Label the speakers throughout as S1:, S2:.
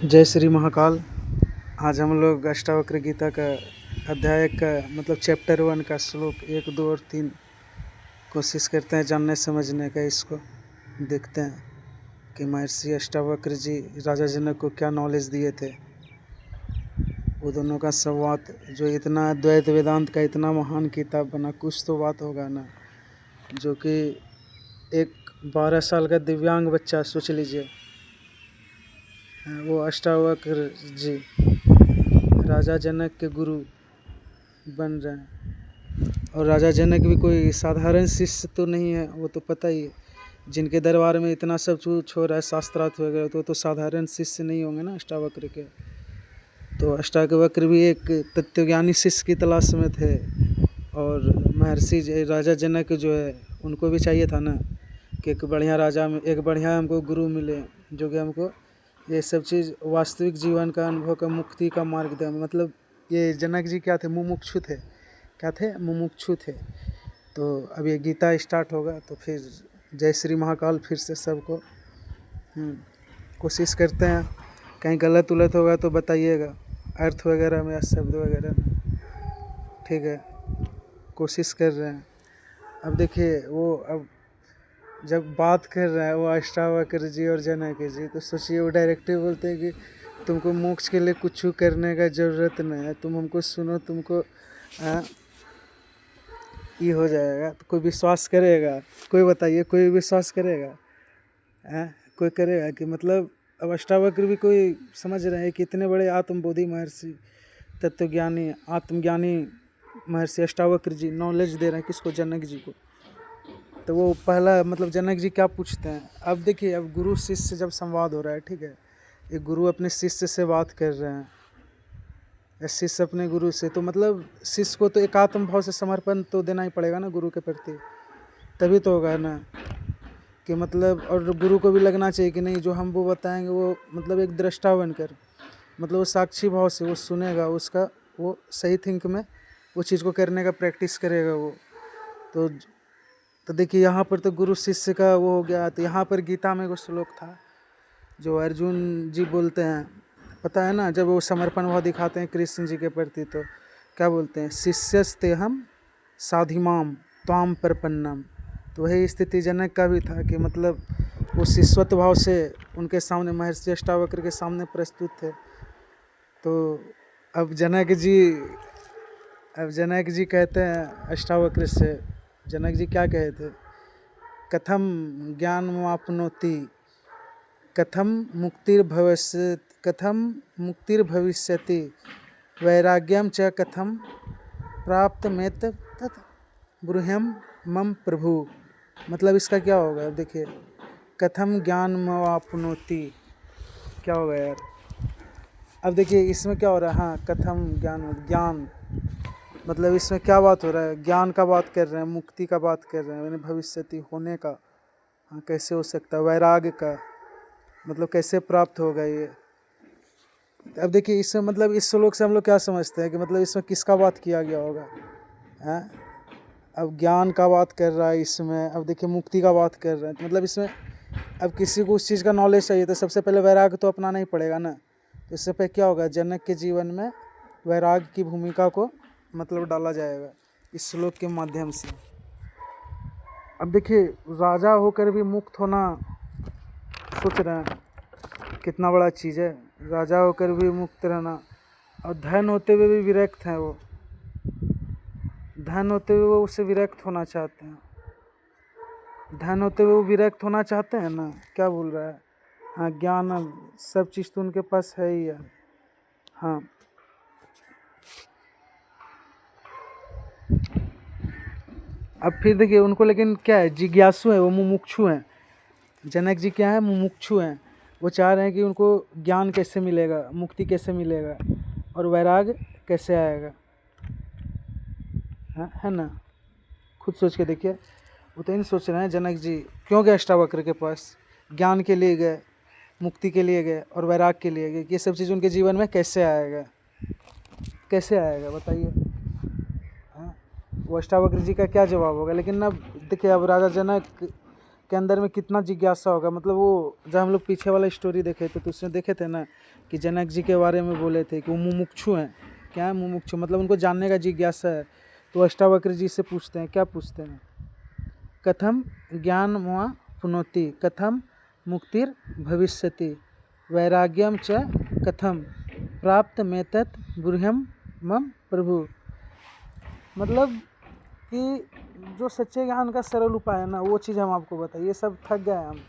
S1: जय श्री महाकाल। आज हम लोग अष्टावक्र गीता का अध्याय का मतलब चैप्टर 1 का श्लोक 1, 2 और 3 कोशिश करते हैं जानने समझने का। इसको देखते हैं कि महर्षि अष्टावक्र जी राजा जनक को क्या नॉलेज दिए थे। वो दोनों का संवाद जो इतना द्वैत वेदांत का इतना महान किताब बना, कुछ तो बात होगा ना। जो कि एक 12 साल का दिव्यांग बच्चा, सोच लीजिए, वो अष्टावक्र जी राजा जनक के गुरु बन रहे हैं। और राजा जनक भी कोई साधारण शिष्य तो नहीं है, वो तो पता ही है। जिनके दरबार में इतना सब कुछ हो रहा है, शास्त्रार्थ वगैरह, तो साधारण शिष्य नहीं होंगे ना अष्टावक्र के। तो अष्टावक्र भी एक तत्वज्ञानी शिष्य की तलाश में थे। और महर्षि राजा जनक जो है, उनको भी चाहिए था ना कि एक बढ़िया राजा में एक बढ़िया हमको गुरु मिले, जो कि हमको ये सब चीज़ वास्तविक जीवन का अनुभव का मुक्ति का मार्ग दे। मतलब ये जनक जी क्या थे? मुमुक्षु थे। क्या थे? मुमुक्षु थे। तो अब ये गीता स्टार्ट होगा, तो फिर जय श्री महाकाल फिर से सबको कोशिश करते हैं। कहीं गलत उलत होगा तो बताइएगा, अर्थ वगैरह में या शब्द वगैरह में। ठीक है, कोशिश कर रहे हैं। अब देखिए, वो अब जब बात कर रहा है वो अष्टावक्र जी और जनक जी, तो सोचिए वो डायरेक्टली बोलते हैं कि तुमको मोक्ष के लिए कुछ करने का ज़रूरत नहीं है, तुम हमको सुनो, तुमको ये हो जाएगा। तो कोई विश्वास करेगा? कोई बताइए, कोई विश्वास करेगा? कोई करेगा कि मतलब अब अष्टावक्र भी कोई समझ रहे हैं कि इतने बड़े आत्मबोधि महर्षि, तत्वज्ञानी, आत्मज्ञानी महर्षि अष्टावक्र जी नॉलेज दे रहे हैं किसको? जनक जी को। तो वो पहला मतलब जनक जी क्या पूछते हैं? अब देखिए, अब गुरु शिष्य से जब संवाद हो रहा है, ठीक है, एक गुरु अपने शिष्य से बात कर रहे हैं या शिष्य अपने गुरु से, तो मतलब शिष्य को तो एकात्म भाव से समर्पण तो देना ही पड़ेगा ना गुरु के प्रति, तभी तो होगा ना कि मतलब। और गुरु को भी लगना चाहिए कि नहीं, जो हम वो बताएंगे वो मतलब एक दृष्टा बनकर, मतलब वो साक्षी भाव से वो सुनेगा, उसका वो सही थिंक में वो चीज़ को करने का प्रैक्टिस करेगा वो। तो देखिए, यहाँ पर तो गुरु शिष्य का वो हो गया। तो यहाँ पर गीता में वो श्लोक था जो अर्जुन जी बोलते हैं, पता है ना, जब वो समर्पण भाव दिखाते हैं कृष्ण जी के प्रति, तो क्या बोलते हैं? शिष्यस्ते हम साधिमाम त्वाम प्रपन्नम। तो वही स्थिति जनक का भी था कि मतलब वो शिष्यत्व भाव से उनके सामने महर्षि अष्टावक्र के सामने प्रस्तुत थे। तो अब जनक जी कहते हैं अष्टावक्र से, जनक जी क्या कहे थे? कथम ज्ञानमाप्नोति, कथम मुक्तिर्भविष्यति, वैराग्यम च कथम प्राप्तमेत तत् ब्रूह्यं मम प्रभु। मतलब इसका क्या होगा? अब देखिए, कथम ज्ञानमाप्नोति क्या होगा यार? अब देखिए इसमें क्या हो रहा है? हाँ, कथम ज्ञान मतलब इसमें क्या बात हो रहा है? ज्ञान का बात कर रहे हैं, मुक्ति का बात कर रहे हैं, यानी भविष्यति होने का। हाँ, कैसे हो सकता है? वैराग्य का मतलब कैसे प्राप्त होगा ये? अब देखिए इसमें मतलब इस श्लोक से हम लोग क्या समझते हैं कि मतलब इसमें किसका बात किया गया होगा? हैं, अब ज्ञान का बात कर रहा है इसमें, अब देखिए मुक्ति का बात कर रहे हैं। तो मतलब इसमें अब किसी को उस चीज़ का नॉलेज चाहिए तो सबसे पहले वैराग्य तो अपनाना ही पड़ेगा ना। तो इससे पहले क्या होगा? जनक के जीवन में वैराग्य की भूमिका को मतलब डाला जाएगा इस श्लोक के माध्यम से। अब देखिए, राजा होकर भी मुक्त होना, सोच रहे हैं कितना बड़ा चीज़ है। राजा होकर भी मुक्त रहना, और धन होते हुए भी विरक्त हैं वो। धन होते हुए वो उससे विरक्त होना चाहते हैं। धन होते हुए वो विरक्त होना चाहते हैं ना। क्या बोल रहा है? हाँ, ज्ञान सब चीज़ तो उनके पास है ही है। हाँ, अब फिर देखिए उनको, लेकिन क्या है? जिज्ञासु है वो, मुमुक्षु हैं। जनक जी क्या है? मुमुक्षु हैं। वो चाह रहे हैं कि उनको ज्ञान कैसे मिलेगा, मुक्ति कैसे मिलेगा, और वैराग कैसे आएगा। है ना? खुद सोच के देखिए। वो तो इन सोच रहे हैं जनक जी क्यों गए अष्टावक्र के पास? ज्ञान के लिए गए, मुक्ति के लिए गए और वैराग के लिए गए। ये सब चीज़ उनके जीवन में कैसे आएगा? कैसे आएगा बताइए? हाँ, वो अष्टावक्र जी का क्या जवाब होगा? लेकिन अब देखिए, अब राजा जनक के अंदर में कितना जिज्ञासा होगा। मतलब वो जब हम लोग पीछे वाला स्टोरी देखे थे तो उसमें देखे थे ना कि जनक जी के बारे में बोले थे कि वो मुमुक्षु हैं। क्या है मुमुक्षु? मतलब उनको जानने का जिज्ञासा है। तो अष्टावक्र जी से पूछते हैं, क्या पूछते हैं? कथम ज्ञान मुआ पुनोति, कथम मुक्तिर भविष्यति, वैराग्यम च कथम प्राप्त मेतत् ब्रूह्यं मम प्रभु। मतलब कि जो सच्चे ज्ञान का सरल उपाय है ना, वो चीज़ हम आपको बताइए। ये सब थक गए हम।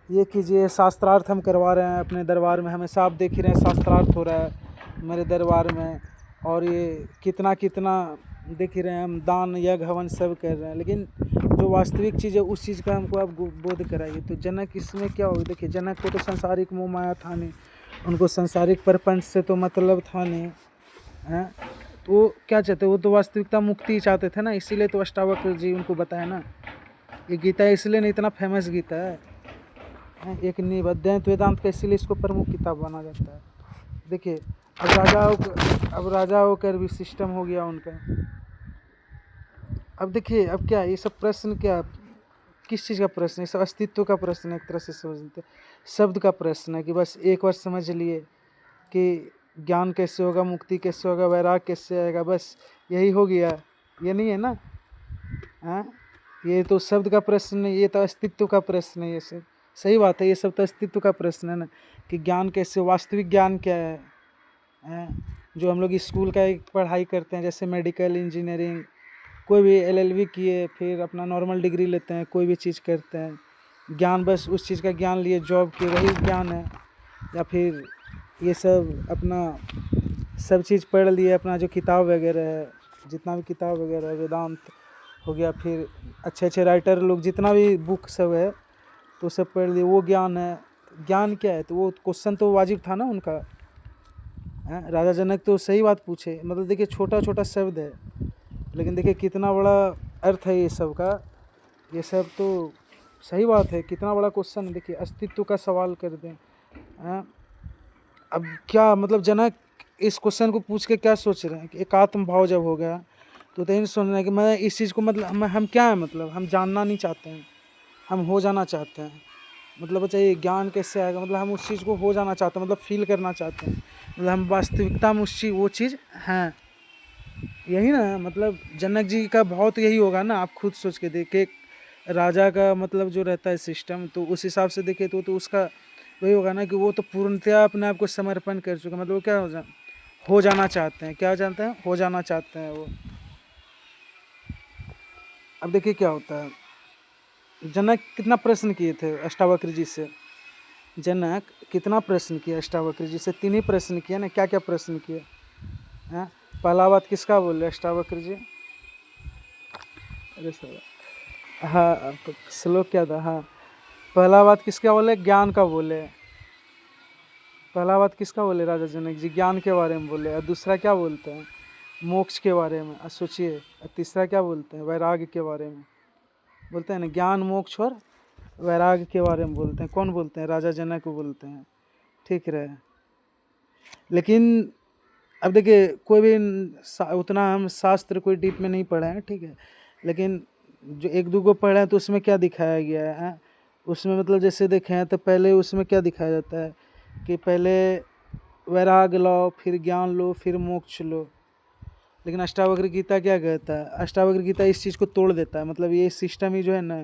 S1: ये कीजिए, शास्त्रार्थ हम करवा रहे हैं अपने दरबार में, हमेशा आप देख ही रहे हैं शास्त्रार्थ हो रहा है मेरे दरबार में। और ये कितना कितना देख ही रहे हैं हम, दान यज्ञ हवन सब कर रहे हैं। लेकिन जो वास्तविक चीज़ है उस चीज़ का हमको आप बोध कराइए। तो जनक इसमें क्या हो, देखिए जनक को तो सांसारिक मोह माया था नहीं, उनको सांसारिक प्रपंच से तो मतलब था नहीं हैं। तो वो क्या चाहते, वो तो वास्तविकता मुक्ति ही चाहते थे ना। इसीलिए तो अष्टावक्र जी उनको बताया ना, ये गीता इसलिए नहीं इतना फेमस गीता है। एक निबद्धंत वेदांत का, इसीलिए इसको प्रमुख किताब माना जाता है। देखिए अब राजा होकर भी सिस्टम हो गया उनका। अब देखिए अब क्या ये सब प्रश्न, क्या किस चीज़ का प्रश्न है? सब अस्तित्व का प्रश्न है एक तरह से समझते। शब्द का प्रश्न है कि बस एक बार समझ लिए कि ज्ञान कैसे होगा, मुक्ति कैसे होगा, वैराग कैसे आएगा, बस यही हो गया। ये नहीं है ना। हाँ, ये तो शब्द का प्रश्न नहीं, ये तो अस्तित्व का प्रश्न है। ये सब सही बात है, ये सब तो अस्तित्व का प्रश्न है ना, कि ज्ञान कैसे, वास्तविक ज्ञान क्या है। जो हम लोग स्कूल का एक पढ़ाई करते हैं, जैसे मेडिकल इंजीनियरिंग, कोई भी LLB किए, फिर अपना नॉर्मल डिग्री लेते हैं, कोई भी चीज़ करते हैं, ज्ञान बस उस चीज़ का ज्ञान लिए, जॉब किए, वही ज्ञान है। या फिर ये सब अपना सब चीज़ पढ़ लिए, अपना जो किताब वगैरह है, जितना भी किताब वगैरह है, वेदांत हो गया, फिर अच्छे अच्छे राइटर लोग जितना भी बुक सब है तो सब पढ़ लिए, वो ज्ञान है। ज्ञान क्या है? तो वो क्वेश्चन तो वाजिब था ना उनका। राजा जनक तो सही बात पूछे। मतलब देखिए छोटा छोटा शब्द है, लेकिन देखिए कितना बड़ा अर्थ है ये सब का। ये सब तो सही बात है, कितना बड़ा क्वेश्चन है। देखिए अस्तित्व का सवाल कर दें। अब क्या मतलब जनक इस क्वेश्चन को पूछ के क्या सोच रहे हैं कि एकात्म भाव जब हो गया तो यही सोच रहे हैं कि मैं इस चीज़ को, मतलब हम क्या है, मतलब हम जानना नहीं चाहते हैं, हम हो जाना चाहते हैं। मतलब चाहिए ज्ञान कैसे आएगा, मतलब हम उस चीज़ को हो जाना चाहते हैं, मतलब फील करना चाहते हैं, मतलब हम वास्तविकता में उस चीज़, वो चीज़ हैं। यही ना, मतलब जनक जी का भाव तो यही होगा ना। आप खुद सोच के देखिए, राजा का मतलब जो रहता है सिस्टम, तो उस हिसाब से देखे तो उसका वही होगा ना कि वो तो पूर्णतया अपने आप को समर्पण कर चुका। मतलब क्या हो जाना चाहते हैं, क्या जानते हैं, हो जाना चाहते हैं वो। अब देखिए क्या होता है, जनक कितना प्रश्न किए थे अष्टावक्र जी से। जनक कितना प्रश्न किया अष्टावक्र जी से? 3 ही प्रश्न किया ना। क्या क्या प्रश्न किए हैं? पहला बात किसका बोले अष्टावक्र जी? अरे सर, हाँ श्लोक क्या था? हाँ, पहला बात किसका बोले? ज्ञान का बोले। पहला बात किसका बोले राजा जनक जी? ज्ञान के बारे में बोले। और दूसरा क्या बोलते हैं? मोक्ष के बारे में। और सोचिए, और तीसरा क्या बोलते हैं? वैराग्य के बारे में बोलते हैं ना। ज्ञान, मोक्ष और वैराग्य के बारे में बोलते हैं। कौन बोलते हैं? राजा जनक को बोलते हैं। ठीक रहे। लेकिन अब देखिए कोई भी उतना हम शास्त्र कोई डीप में नहीं पढ़े हैं, ठीक है, लेकिन जो एक दो को पढ़े हैं तो उसमें क्या दिखाया गया है, उसमें मतलब जैसे देखें हैं तो पहले उसमें क्या दिखाया जाता है कि पहले वैराग लो, फिर ज्ञान लो, फिर मोक्ष लो। लेकिन अष्टावक्र गीता क्या कहता है? अष्टावक्र गीता इस चीज़ को तोड़ देता है। मतलब ये सिस्टम ही जो है ना,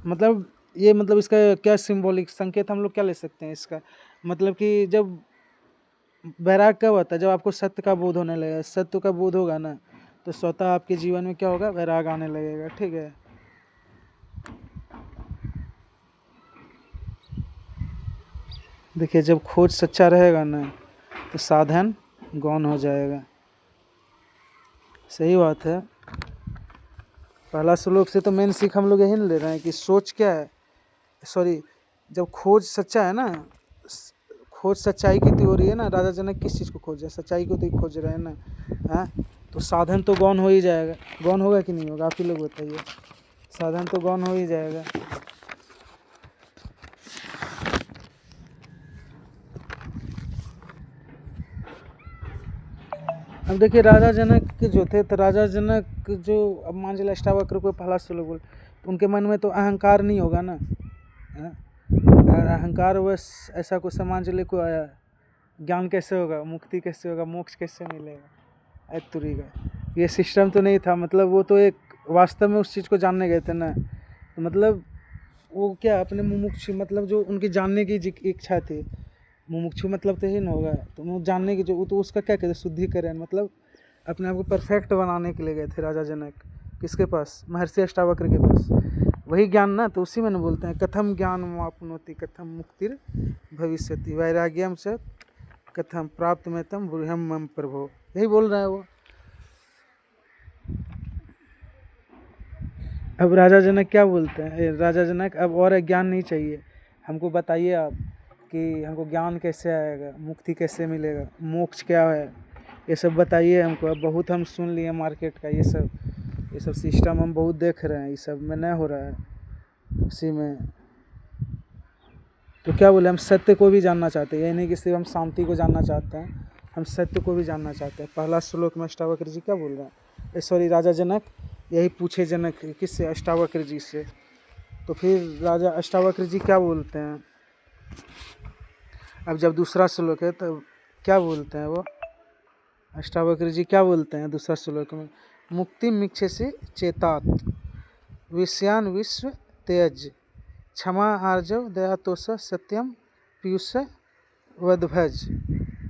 S1: मतलब ये, मतलब इसका क्या सिंबॉलिक संकेत हम लोग क्या ले सकते हैं इसका? मतलब कि जब वैराग कब आता है? जब आपको सत्य का बोध होने लगेगा। सत्य का बोध होगा ना तो स्वतः आपके जीवन में क्या होगा? वैराग आने लगेगा। ठीक है। देखिए जब खोज सच्चा रहेगा ना तो साधन गौण हो जाएगा। सही बात है। पहला श्लोक से तो मेन सीख हम लोग यही ले रहे हैं कि सोच क्या है, सॉरी, जब खोज सच्चा है ना, खोज सच्चाई की हो रही है ना। राजा जनक किस चीज़ को खोज रहे हैं? सच्चाई को तो ही खोज रहे हैं ना। हाँ, तो साधन तो गौण हो ही जाएगा। गौण होगा कि नहीं होगा? आप ही लोग बताइए। साधन तो गौण हो ही जाएगा। अब देखिए राजा जनक जो थे, तो राजा जनक जो, अब मान लीजिए अष्टावक्र को पहला श्लोक बोल, तो उनके मन में तो अहंकार नहीं होगा ना। अगर अहंकार बस ऐसा कुछ सामान चले को आया, ज्ञान कैसे होगा, मुक्ति कैसे होगा, मोक्ष कैसे मिलेगा, ऐतुरी का ये सिस्टम तो नहीं था। मतलब वो तो एक वास्तव में उस चीज़ को जानने गए थे ना, तो मतलब वो क्या अपने मुमुक्षु, मतलब जो उनकी जानने की इच्छा थी, मुमुक्षु मतलब तो ही ना होगा, तो वो जानने की जो, तो उसका क्या कहते, शुद्धिकरण, मतलब अपने आप को परफेक्ट बनाने के लिए गए थे राजा जनक। किसके पास? महर्षि अष्टावक्र के पास। वही ज्ञान ना, तो उसी में ना बोलते हैं कथम ज्ञान मापनोति कथम मुक्तिर भविष्यति वैराग्यम च कथम प्राप्त में तम ब्रूहम मम प्रभो, यही बोल रहा है वो। अब राजा जनक क्या बोलते हैं? राजा जनक अब और ज्ञान नहीं चाहिए हमको, बताइए आप कि हमको ज्ञान कैसे आएगा, मुक्ति कैसे मिलेगा, मोक्ष क्या है, ये सब बताइए हमको। अब बहुत हम सुन लिए मार्केट का ये सब सिस्टम हम बहुत देख रहे हैं, ये सब में नहीं हो रहा है उसी में। तो क्या बोले, हम सत्य को भी जानना चाहते हैं, ये नहीं कि सिर्फ हम शांति को जानना चाहते हैं, हम सत्य को भी जानना चाहते हैं। पहला श्लोक में अष्टावक्र जी क्या बोल रहे हैं, सॉरी राजा जनक यही पूछे जनक किससे, अष्टावक्र जी से। तो फिर राजा अष्टावक्र जी क्या बोलते हैं, अब जब दूसरा श्लोक है तब क्या बोलते हैं वो अष्टावक्र जी, क्या बोलते हैं दूसरा श्लोक में, मुक्ति मिक्षसे चेतात विषयान विश्व तेज क्षमा आर्जव दया तोष सत्यम पीयूष वदभज।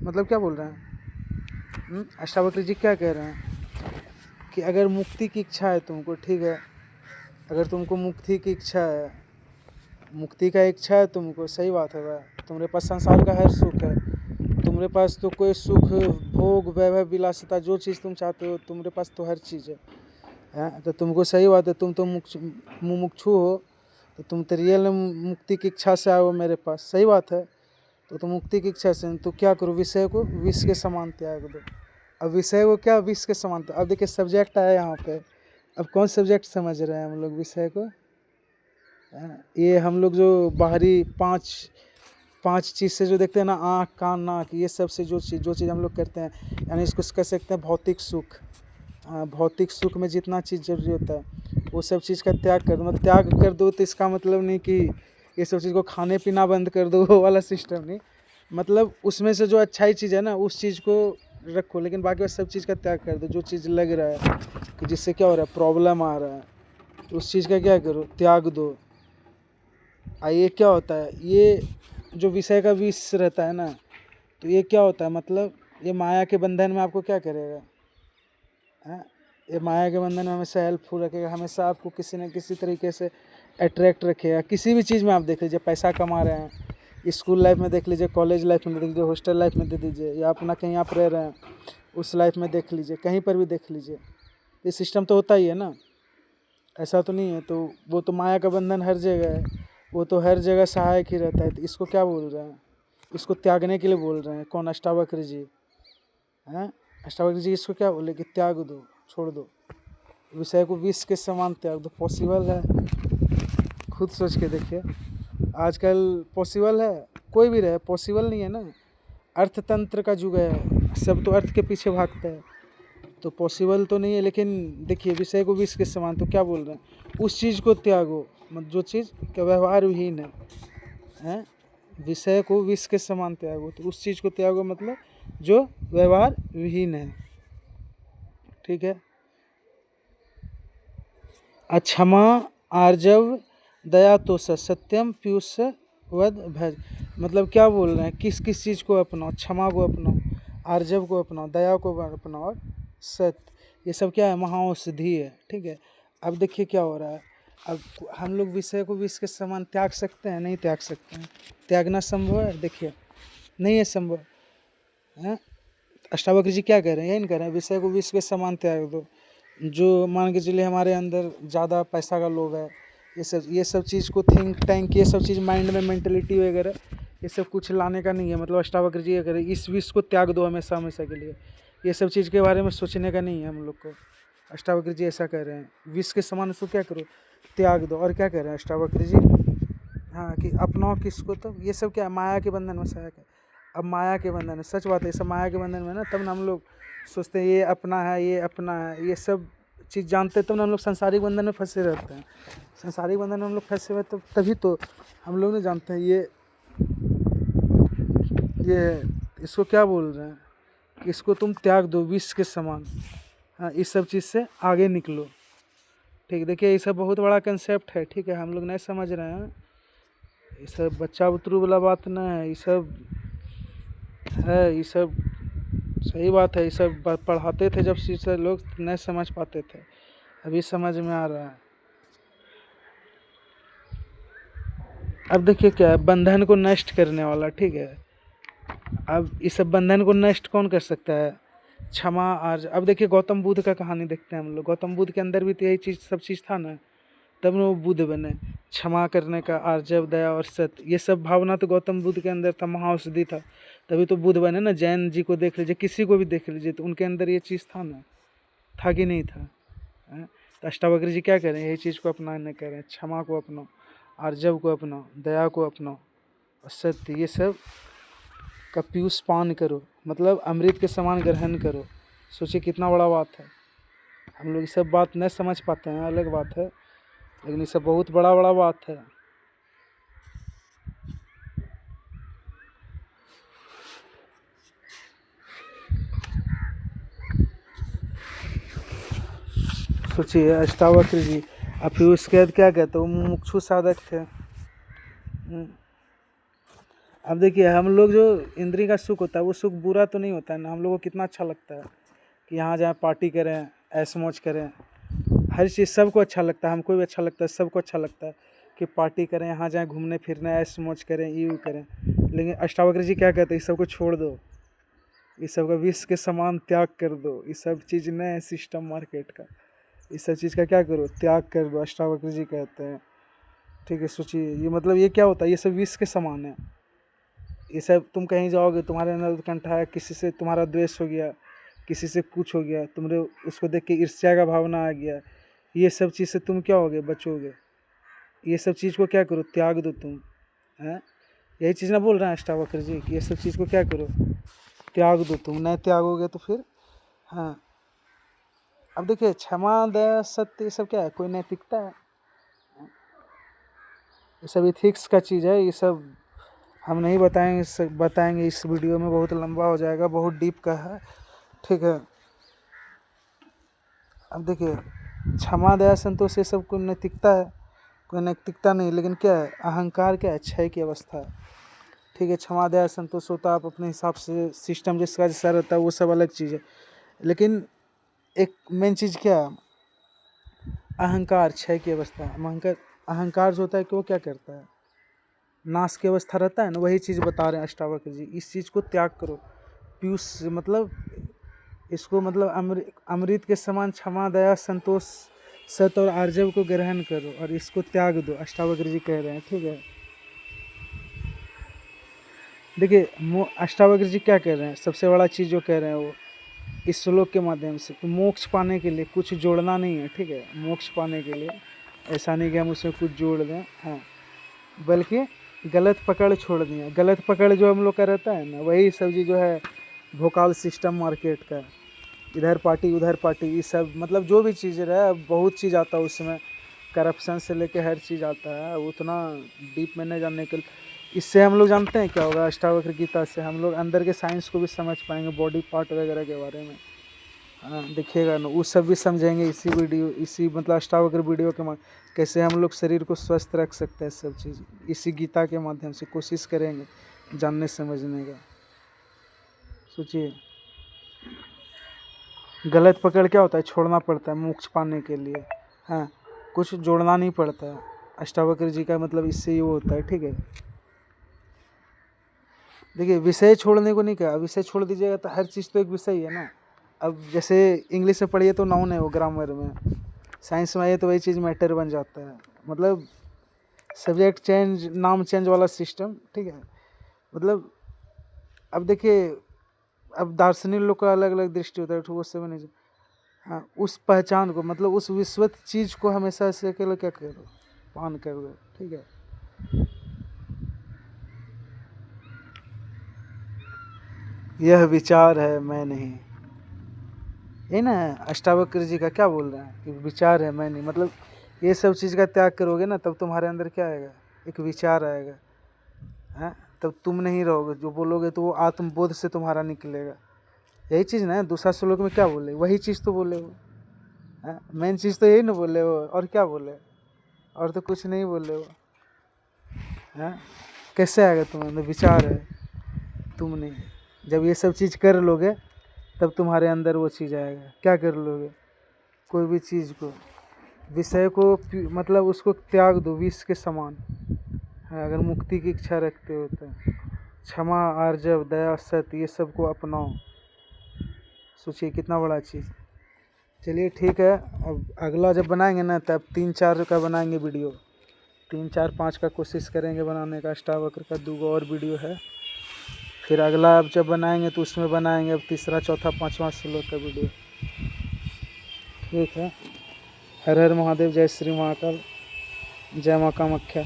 S1: मतलब क्या बोल रहे हैं अष्टावक्र जी, क्या कह रहे हैं कि अगर मुक्ति की इच्छा है तुमको, ठीक है, अगर तुमको मुक्ति की इच्छा है, मुक्ति का इच्छा है तुमको, सही बात है भाई, तुम्हारे पास संसार का हर सुख है, तुम्हारे पास तो कोई सुख भोग वैभव विलासिता जो चीज़ तुम चाहते हो तुम्हारे पास तो हर चीज़ है, तो तुमको सही बात है, तुम तो मुमुक्षु हो, तो तुम तो रियल मुक्ति की इच्छा से आए हो मेरे पास, सही बात है। तो तुम मुक्ति की इच्छा से तो क्या करो, विषय को विष के समान त्याग दो। अब विषय को क्या विष के समान, अब देखिए सब्जेक्ट आया यहाँ पे, अब कौन सब्जेक्ट समझ रहे हैं हम लोग विषय को, ये हम लोग जो बाहरी पांच चीज़ से जो देखते हैं ना, आँख कान नाक, ये सब से जो चीज़ हम लोग करते हैं, यानी इसको कह सकते हैं भौतिक सुख। भौतिक सुख में जितना चीज़ जरूरी होता है वो सब चीज़ का त्याग कर दो। मतलब त्याग कर दो तो इसका मतलब नहीं कि ये सब चीज़ को खाने पीना बंद कर दो, वो वाला सिस्टम नहीं, मतलब उसमें से जो अच्छाई चीज़ है ना उस चीज़ को रखो, लेकिन बाकी सब चीज़ का त्याग कर दो। जो चीज़ लग रहा है कि जिससे क्या हो रहा है, प्रॉब्लम आ रहा है, तो उस चीज़ का क्या करो, त्याग दो। ये क्या होता है, ये जो विषय का विष रहता है ना, तो ये क्या होता है, मतलब ये माया के बंधन में आपको क्या करेगा, ये माया के बंधन में हमेशा हेल्पफुल रखेगा, हमेशा आपको किसी न किसी तरीके से अट्रैक्ट रखेगा। किसी भी चीज़ में आप देख लीजिए, पैसा कमा रहे हैं, स्कूल लाइफ में देख लीजिए, कॉलेज लाइफ में देख लीजिए, हॉस्टल लाइफ में देख लीजिए, या अपना कहीं आप रह रहे हैं उस लाइफ में देख लीजिए, कहीं पर भी देख लीजिए, ये सिस्टम तो होता ही है ना, ऐसा तो नहीं है। तो वो तो माया का बंधन हर जगह है, वो तो हर जगह सहायक ही रहता है। तो इसको क्या बोल रहे हैं, इसको त्यागने के लिए बोल रहे हैं। कौन? अष्टावक्र जी हैं। अष्टावक्र जी इसको क्या बोले कि त्याग दो, छोड़ दो, विषय को विष के समान त्याग दो। पॉसिबल है? खुद सोच के देखिए, आजकल पॉसिबल है? कोई भी रहे, पॉसिबल नहीं है ना। अर्थतंत्र का युग है, सब तो अर्थ के पीछे भागता है, तो पॉसिबल तो नहीं है। लेकिन देखिए, विषय को विष के समान, तो क्या बोल रहे हैं, उस चीज़ को त्यागो, मतलब जो चीज़ का व्यवहार विहीन है, विषय को विष के समान त्यागो, तो उस चीज़ को त्यागो मतलब जो व्यवहार विहीन है, ठीक है। अक्षमा आर्जव दया तोष सत्यम पीयूष वद भज, मतलब क्या बोल रहे हैं, किस किस चीज़ को अपनाओ, क्षमा को अपनाओ, आर्जव को अपनाओ, दया को अपनाओ, और सत्य, ये सब क्या है, महाऔषधि है, ठीक है। अब देखिए क्या हो रहा है, अब हम लोग विषय को विष के समान त्याग सकते हैं? नहीं त्याग सकते हैं। त्यागना संभव है? देखिए नहीं है संभव है। अष्टावक्र जी क्या कह रहे हैं, यही नहीं कह रहे हैं विषय को विष के समान त्याग दो। जो मान के चलिए हमारे अंदर ज़्यादा पैसा का लोभ है, ये सब चीज़ को थिंक टैंक, ये सब चीज़ माइंड में मेंटलिटी वगैरह, ये सब कुछ लाने का नहीं है। मतलब अष्टावक्र जी ये कह रहे हैं इस विष को त्याग दो हमेशा हमेशा के लिए, ये सब चीज़ के बारे में सोचने का नहीं है हम लोग को। अष्टावक्र जी ऐसा कह रहे हैं, विष के समान उसको क्या करो, त्याग दो। और क्या कह रहे हैं अष्टावक्र जी, हाँ, कि अपनाओ किसको, तो ये सब क्या है, माया के बंधन में सहायक है। अब माया के बंधन है, सच बात है, ये सब माया के बंधन में ना, तब ना हम लोग सोचते हैं ये अपना है, ये अपना है, ये सब चीज़ जानते तब ना हम लोग सांसारिक बंधन में फंसे रहते हैं। सांसारिक बंधन में हम लोग फंसे हुए तो तभी तो हम लोग नहीं जानते हैं ये इसको क्या बोल रहे हैं कि इसको तुम त्याग दो विष के समान। हाँ, इस सब चीज़ से आगे निकलो। ठीक, देखिए ये सब बहुत बड़ा कंसेप्ट है। ठीक है, हम लोग नहीं समझ रहे हैं। ये सब बच्चा बुतरू वाला बात नहीं है, ये सब है, ये सब सही बात है। ये सब पढ़ाते थे जब से लोग नहीं समझ पाते थे, अभी समझ में आ रहा है। अब देखिए क्या है, बंधन को नष्ट करने वाला। ठीक है, अब इस सब बंधन को नष्ट कौन कर सकता है? क्षमा आर्ज। अब देखिए गौतम बुद्ध का कहानी देखते हैं हम लोग। गौतम बुद्ध के अंदर भी तो यही चीज़ सब चीज़ था ना, तब ना वो बुद्ध बने। क्षमा करने का, आर्जव, दया और सत्य, ये सब भावना तो गौतम बुद्ध के अंदर था, महाऔषधि था, तभी तो बुद्ध बने ना। जैन जी को देख लीजिए, किसी को भी देख लीजिए, तो उनके अंदर ये चीज़ था ना, था कि नहीं था? तो अष्टावक्र जी क्या करें, यही चीज़ को अपनाने करें। क्षमा को अपनाओ, आर्जव को अपनाओ, दया को अपनाओ और सत्य, ये सब का पीयूष पान करो, मतलब अमृत के समान ग्रहण करो। सोचिए कितना बड़ा बात है। हम लोग ये सब बात नहीं समझ पाते हैं, अलग बात है, लेकिन ये सब बहुत बड़ा बड़ा बात है। सोचिए अष्टावक्र जी, और फिर उसके बाद क्या कहते, वो मुमुक्षु साधक थे। अब देखिए हम लोग जो इंद्रिय का सुख होता है वो सुख बुरा तो नहीं होता है ना। हम लोग को कितना अच्छा लगता है कि यहाँ जाए, पार्टी करें, ऐश मौज करें, हर चीज़ सबको अच्छा लगता है। हमको भी अच्छा लगता है, सबको अच्छा लगता है कि पार्टी करें, यहाँ जाएँ, घूमने फिरने, ऐश मौज करें, ये करें। लेकिन अष्टावक्र जी क्या कहते हैं, इस सबको छोड़ दो, इस सब का विष के समान त्याग कर दो। ये सब चीज़ नहीं है सिस्टम मार्केट का, इस सब चीज़ का क्या करो, त्याग कर दो, अष्टावक्र जी कहते हैं। ठीक है, सोचिए ये मतलब ये क्या होता है, ये सब विष के समान है। ये सब तुम कहीं जाओगे, तुम्हारे अंदर उत्कंठा है, किसी से तुम्हारा द्वेष हो गया, किसी से कुछ हो गया, तुमने उसको देख के ईर्ष्या का भावना आ गया, ये सब चीज़ से तुम क्या होगे, बचोगे। ये सब चीज़ को क्या करो, त्याग दो तुम। हैं, यही चीज़ ना बोल रहे हैं अष्टावक्र जी कि ये सब चीज़ को क्या करो, त्याग दो तुम। नहीं त्यागोगे तो फिर, हाँ। अब देखिए क्षमा, दया, सत्य, ये सब क्या है, कोई नैतिकता है? ये सब इथिक्स का चीज़ है। ये सब हम नहीं बताएंगे इस वीडियो में, बहुत लंबा हो जाएगा, बहुत डीप का है। ठीक है, अब देखिए क्षमा, दया, संतोष, ये सब कोई नैतिकता है? कोई नैतिकता नहीं। लेकिन क्या है, अहंकार क्या है, क्षय की अवस्था है। ठीक है, क्षमा, दया, संतोष होता है, आप अपने हिसाब से सिस्टम जिसका जैसा रहता है वो सब अलग चीज़ है। लेकिन एक मेन चीज़ क्या है, अहंकार क्षय की अवस्था। अहंकार जो होता है कि वो क्या करता है, नाश की अवस्था रहता है ना, वही चीज़ बता रहे हैं अष्टावक्र जी। इस चीज़ को त्याग करो, पीयूष मतलब इसको मतलब अमृत के समान क्षमा, दया, संतोष, सत्य और आर्जव को ग्रहण करो और इसको त्याग दो, अष्टावक्र जी कह रहे हैं। ठीक है, देखिए अष्टावक्र जी क्या कह रहे हैं, सबसे बड़ा चीज़ जो कह रहे हैं वो इस श्लोक के माध्यम से, तो मोक्ष पाने के लिए कुछ जोड़ना नहीं है। ठीक है, मोक्ष पाने के लिए ऐसा नहीं कि हम उसमें कुछ जोड़ दें, हाँ, बल्कि गलत पकड़ छोड़ दिए। गलत पकड़ जो हम लोग का रहता है ना, वही सब्जी जो है भोकाल सिस्टम मार्केट का, इधर पार्टी उधर पार्टी, ये सब मतलब जो भी चीज़ रहा, बहुत चीज़ आता है उसमें, करप्शन से लेके हर चीज़ आता है। उतना डीप में नहीं जानने के लिए, इससे हम लोग जानते हैं क्या होगा, अष्टावक्र गीता से हम लोग अंदर के साइंस को भी समझ पाएंगे, बॉडी पार्ट वगैरह के बारे में। हाँ, देखिएगा ना, वो सब भी समझेंगे इसी वीडियो, इसी मतलब अष्टावक्र वीडियो के कैसे हम लोग शरीर को स्वस्थ रख सकते हैं, सब चीज़ इसी गीता के माध्यम से कोशिश करेंगे जानने समझने का। सोचिए गलत पकड़ क्या होता है, छोड़ना पड़ता है मोक्ष पाने के लिए। हाँ, कुछ जोड़ना नहीं पड़ता है। अष्टावक्र जी का मतलब इससे ही वो होता है। ठीक है, देखिए विषय छोड़ने को नहीं कहा, विषय छोड़ दीजिएगा तो हर चीज़ तो एक विषय ही है ना। अब जैसे इंग्लिश में पढ़िए तो नाउन है वो, ग्रामर में, साइंस में आइए तो वही चीज़ मैटर बन जाता है, मतलब सब्जेक्ट चेंज, नाम चेंज वाला सिस्टम। ठीक है, मतलब अब देखिए, अब दार्शनिक लोग का अलग अलग दृष्टि होता है, वो सब नहीं। हाँ, उस पहचान को मतलब उस विश्वत चीज़ को हमेशा से अकेले क्या करो, पान कर दो। ठीक है, यह विचार है, मैं नहीं। ये ना अष्टावक्र जी का क्या बोल रहे हैं कि विचार है, मैं नहीं, मतलब ये सब चीज़ का त्याग करोगे ना तब तुम्हारे अंदर क्या आएगा, एक विचार आएगा। हाँ, तब तुम नहीं रहोगे, जो बोलोगे तो वो आत्मबोध से तुम्हारा निकलेगा। यही चीज़ ना दूसरा श्लोक में क्या बोले, वही चीज़ तो बोले वो। हाँ, मेन चीज़ तो यही ना बोले वो, और क्या बोले, और तो कुछ नहीं बोले वो। हाँ, कैसे आएगा तुम्हारे अंदर, विचार है, तुम नहीं। जब ये सब चीज़ कर लोगे तब तुम्हारे अंदर वो चीज़ आएगा। क्या कर लोगे, कोई भी चीज़ को, विषय को मतलब उसको त्याग दो विष के समान। हाँ, अगर मुक्ति की इच्छा रखते हो तो क्षमा, आर्जव, दया, सत्य, ये सब को अपनाओ। सोचिए कितना बड़ा चीज़। चलिए ठीक है, अब अगला जब बनाएंगे ना तब 3-4 का बनाएंगे वीडियो, 3-4-5 का कोशिश करेंगे बनाने का। अष्टावक्र का 2 और वीडियो है। फिर अगला अब जब बनाएंगे तो उसमें बनाएंगे अब 3रा, 4था, 5वां श्लोक का वीडियो। ठीक है, हर हर महादेव, जय श्री महाकाल, जय माँ कामाख्या।